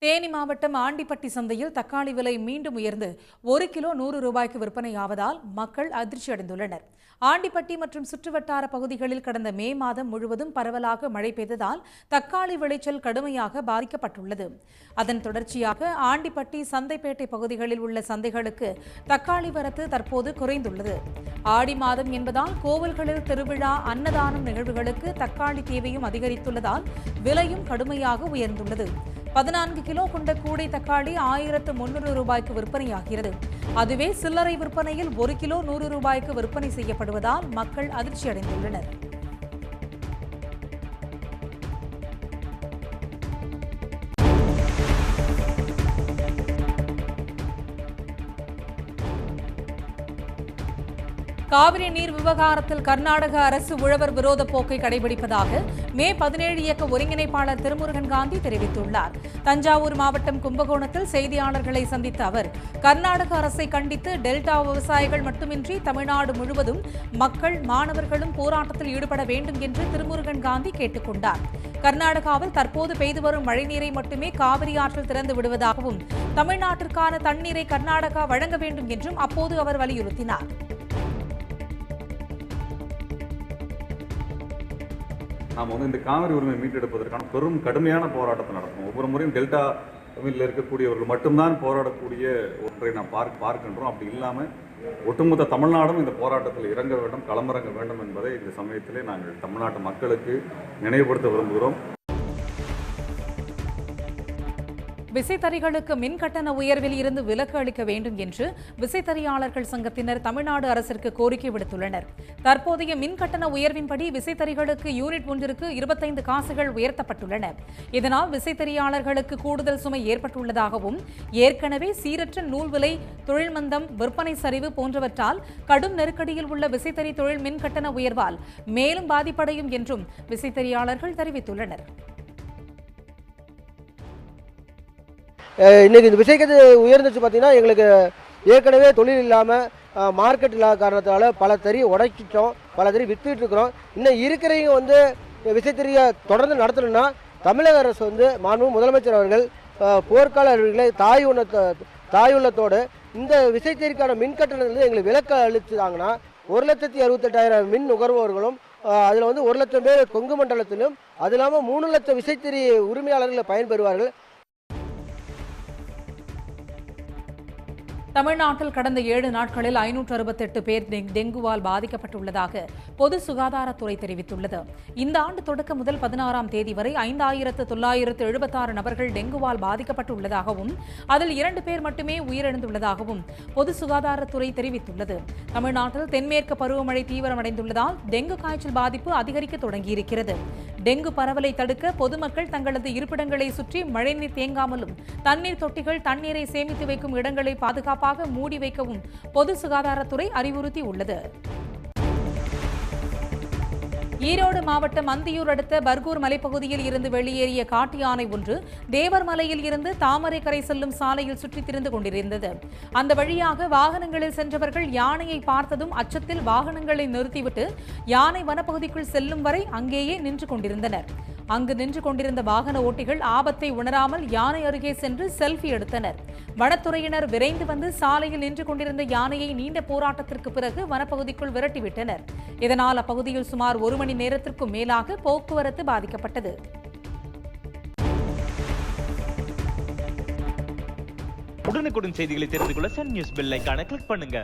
தேனி மாவட்டம் ஆண்டிப்பட்டி சந்தையில் தக்காளி விலை மீண்டும் உயர்ந்து 1 கிலோ 100 ரூபாய்க்கு விற்பனையாவதால் மக்கள் அதிர்ச்சி அடைந்துள்ளனர். ஆண்டிப்பட்டி மற்றும் சுற்றுவட்டார பகுதிகளில் கடந்த மே மாதம் முழுவதும் பரவலாக மழை பெய்ததால் தக்காளி விளைச்சல் கடுமையாக பாதிக்கப்பட்டுள்ளது. அதன் தொடர்ச்சியாக ஆண்டிப்பட்டி சந்தைப்பேட்டை பகுதிகளில் உள்ள சந்தைகளுக்கு தக்காளி வரத்து தற்போது குறைந்துள்ளது. ஆடி மாதம் என்பதால் கோவில்களில் திருவிழா, அன்னதானம் நிகழ்வுகளுக்கு தக்காளி தேவையும் அதிகரித்துள்ளதால் விலையும் கடுமையாக உயர்ந்துள்ளது. 14 கிலோ கொண்ட கூடை தக்காளி 1300 ரூபாய்க்கு விற்பனையாகிறது. அதுவே சில்லறை விற்பனையில் 1 கிலோ 100 ரூபாய்க்கு விற்பனை செய்யப்படுவதால் மக்கள் அதிர்ச்சி அடைந்துள்ளனர். காவிரி நீர் விவகாரத்தில் கர்நாடக அரசு உழவர் விரோத போக்கை கடைபிடிப்பதாக மே 17 இயக்க ஒருங்கிணைப்பாளர் திருமுருகன் காந்தி தெரிவித்துள்ளார். தஞ்சாவூர் மாவட்டம் கும்பகோணத்தில் செய்தியாளர்களை சந்தித்த அவர், கர்நாடக அரசை கண்டித்து டெல்டா விவசாயிகள் மட்டுமின்றி தமிழ்நாடு முழுவதும் மக்கள், மாணவர்களும் போராட்டத்தில் ஈடுபட வேண்டும் என்று திருமுருகன் காந்தி கேட்டுக் கொண்டார். கர்நாடகாவில் தற்போது பெய்து வரும் மழைநீரை மட்டுமே காவிரி ஆற்றில் திறந்து விடுவதாகவும், தமிழ்நாட்டிற்கான தண்ணீரை கர்நாடகா வழங்க வேண்டும் என்றும் அப்போது அவர் வலியுறுத்தினார். நாம் இந்த காவிரி உரிமை மீட்டெடுப்பதற்கான பெரும் கடுமையான போராட்டத்தை நடத்தும். ஒவ்வொரு முறையும் டெல்டாவில் இருக்கக்கூடியவர்கள் மட்டும்தான் போராடக்கூடிய ஒன்றை நாம் பார்க்கின்றோம். அப்படி இல்லாமல் ஒட்டுமொத்த தமிழ்நாடும் இந்த போராட்டத்தில் இறங்க வேண்டும், களமிறங்க வேண்டும் என்பதை இந்த சமயத்திலே நாங்கள் தமிழ்நாட்டு மக்களுக்கு நினைவுபடுத்த விரும்புகிறோம். விசைத்தறிகளுக்கு மின் கட்டண உயர்வில் இருந்து விலக்கு அளிக்க வேண்டும் என்று விசைத்தறியாளர்கள் சங்கத்தினர் தமிழ்நாடு அரசிற்கு கோரிக்கை விடுத்துள்ளனர். தற்போதைய மின் கட்டண உயர்வின்படி விசைத்தறிகளுக்கு யூனிட் ஒன்றிற்கு 25 காசுகள் உயர்த்தப்பட்டுள்ளன. இதனால் விசைத்தறியாளர்களுக்கு கூடுதல் சுமை ஏற்பட்டுள்ளதாகவும், ஏற்கனவே சீரற்ற நூல் விலை, தொழில் மந்தம், விற்பனை சரிவு போன்றவற்றால் கடும் நெருக்கடியில் உள்ள விசைத்தறி தொழில் மின் கட்டண உயர்வால் மேலும் பாதிப்படையும் என்றும் விசைத்தறியாளர்கள் தெரிவித்துள்ளனர். இன்றைக்கி இந்த விசைக்கது உயர்ந்துச்சு. பார்த்திங்கன்னா எங்களுக்கு ஏற்கனவே தொழில் இல்லாமல் மார்க்கெட் இல்லாத காரணத்தால் பல தறி உடைச்சிட்டோம், பல தறி விற்றுட்டு இருக்கிறோம். இன்னும் இருக்கிறவங்க விசைத்தறியை தொடர்ந்து நடத்தணும்னா தமிழக அரசு மாண்பு முதலமைச்சர் அவர்கள் போர்க்கால அறிவிகளை தாய் உள்ளத்தோடு இந்த விசைத்தறிக்கான மின் கட்டணத்தில் எங்களுக்கு விலக்கு அளித்தாங்கன்னா 1,68,000 மின் நுகர்வோர்களும் அதில் 1,00,000 பேர் கொங்கு மண்டலத்திலும், அது இல்லாமல் 3 லட்சம் விசைத்தறி உரிமையாளர்கள் பயன்பெறுவார்கள். தமிழ்நாட்டில் கடந்த 7 நாட்களில் 568 பேர் டெங்குவால் பாதிக்கப்பட்டுள்ளதாக பொது சுகாதாரத்துறை தெரிவித்துள்ளது. இந்த ஆண்டு தொடக்கம் முதல் 16ஆம் தேதி வரை 5,976 நபர்கள் டெங்குவால் பாதிக்கப்பட்டுள்ளதாகவும், அதில் 2 பேர் மட்டுமே உயிரிழந்துள்ளதாகவும் பொது சுகாதாரத்துறை தெரிவித்துள்ளது. தமிழ்நாட்டில் தென்மேற்கு பருவமழை தீவிரமடைந்துள்ளதால் டெங்கு காய்ச்சல் பாதிப்பு அதிகரிக்க தொடங்கியிருக்கிறது. டெங்கு பரவலை தடுக்க பொதுமக்கள் தங்களது இருப்பிடங்களை சுற்றி மழைநீர் தேங்காமலும், தண்ணீர் தொட்டிகள், தண்ணீரை சேமித்து வைக்கும் இடங்களை பாதுகாப்பாக மூடி வைக்கவும் பொது சுகாதாரத்துறை அறிவுறுத்தியுள்ளது. ஈரோடு மாவட்டம் அந்தியூர் அடுத்த பர்கூர் மலைப்பகுதியில் இருந்து வெளியேறிய காட்டு யானை ஒன்று தேவர்மலையில் இருந்து தாமரைக்கரை செல்லும் சாலையில் சுற்றித் திரிந்து கொண்டிருந்தது. அந்த வழியாக வாகனங்களில் சென்றவர்கள் யானையை பார்த்ததும் அச்சத்தில் வாகனங்களை நிறுத்திவிட்டு யானை வனப்பகுதிக்குள் செல்லும் வரை அங்கேயே நின்று கொண்டிருந்தனர். அங்கு நின்று கொண்டிருந்த வாகன ஓட்டிகள் ஆபத்தை உணராமல் யானை அருகே சென்று செல்ஃபி எடுத்தனர். வனத்துறையினர் விரைந்து வந்து சாலையில் நின்று கொண்டிருந்த யானையை நீண்ட போராட்டத்திற்கு பிறகு வனப்பகுதிக்குள் விரட்டிவிட்டனர். இதனால் அப்பகுதியில் சுமார் 1 மணி நேரத்திற்கும் மேலாக போக்குவரத்து பாதிக்கப்பட்டது. உடனுக்குடன் செய்திகளை தெரிந்து கொள்ள சன் நியூஸ் பெல் ஐகானை கிளிக் பண்ணுங்க.